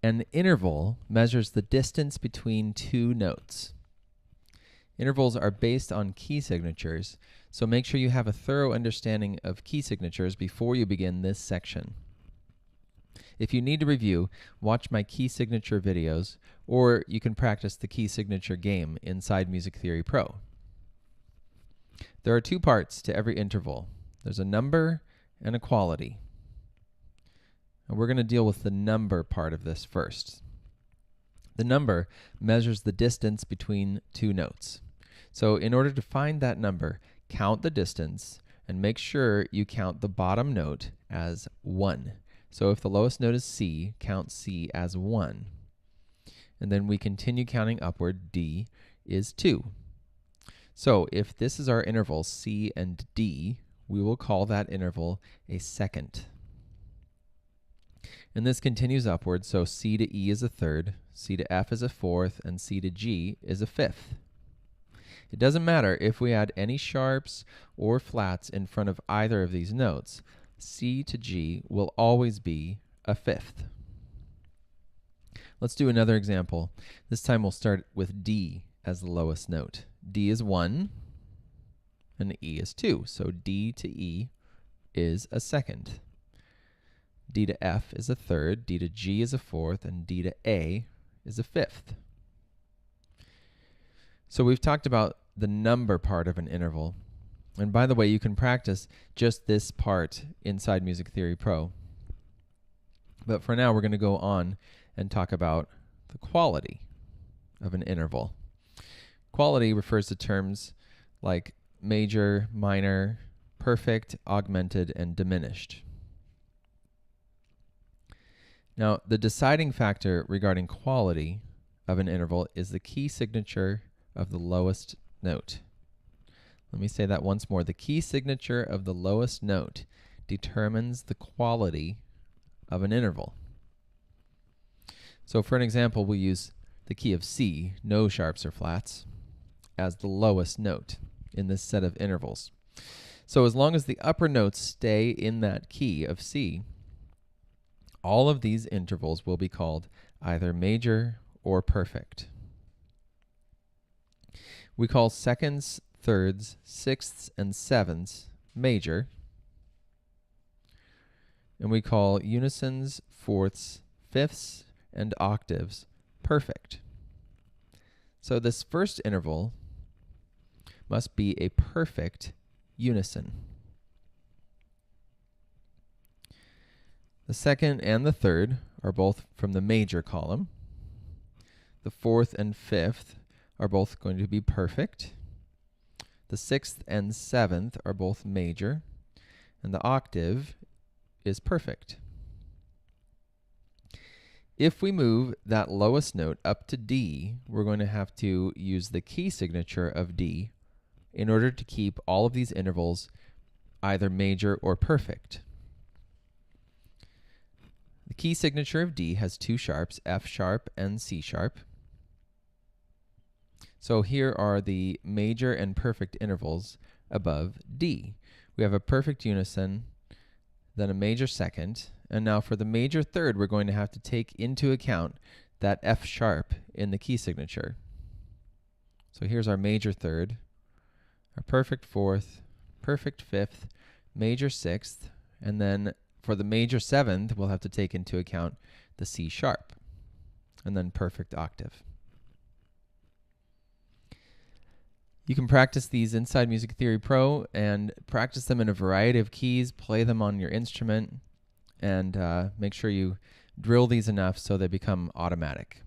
An interval measures the distance between two notes. Intervals are based on key signatures, so make sure you have a thorough understanding of key signatures before you begin this section. If you need to review, watch my key signature videos, or you can practice the key signature game inside Music Theory Pro. There are two parts to every interval. There's a number and a quality. And we're going to deal with the number part of this first. The number measures the distance between two notes. So in order to find that number, count the distance and make sure you count the bottom note as 1. So if the lowest note is C, count C as 1. And then we continue counting upward. D is 2. So if this is our interval C and D, we will call that interval a second. And this continues upward, so C to E is a third, C to F is a fourth, and C to G is a fifth. It doesn't matter if we add any sharps or flats in front of either of these notes, C to G will always be a fifth. Let's do another example. This time we'll start with D as the lowest note. D is 1, and E is 2, so D to E is a second. D to F is a third, D to G is a fourth, and D to A is a fifth. So we've talked about the number part of an interval. And by the way, you can practice just this part inside Music Theory Pro. But for now, we're going to go on and talk about the quality of an interval. Quality refers to terms like major, minor, perfect, augmented, and diminished. Now, the deciding factor regarding quality of an interval is the key signature of the lowest note. Let me say that once more. The key signature of the lowest note determines the quality of an interval. So for an example, we'll use the key of C, no sharps or flats, as the lowest note in this set of intervals. So as long as the upper notes stay in that key of C, all of these intervals will be called either major or perfect. We call seconds, thirds, sixths, and sevenths major, and we call unisons, fourths, fifths, and octaves perfect. So this first interval must be a perfect unison. The second and the third are both from the major column. The fourth and fifth are both going to be perfect. The sixth and seventh are both major, and the octave is perfect. If we move that lowest note up to D, we're going to have to use the key signature of D in order to keep all of these intervals either major or perfect. The key signature of D has two sharps, F sharp and C sharp. So here are the major and perfect intervals above D. We have a perfect unison, then a major second, and now for the major third, we're going to have to take into account that F sharp in the key signature. So here's our major third, our perfect fourth, perfect fifth, major sixth, and then for the major seventh, we'll have to take into account the C sharp, and then perfect octave. You can practice these inside Music Theory Pro and practice them in a variety of keys, play them on your instrument, and make sure you drill these enough so they become automatic.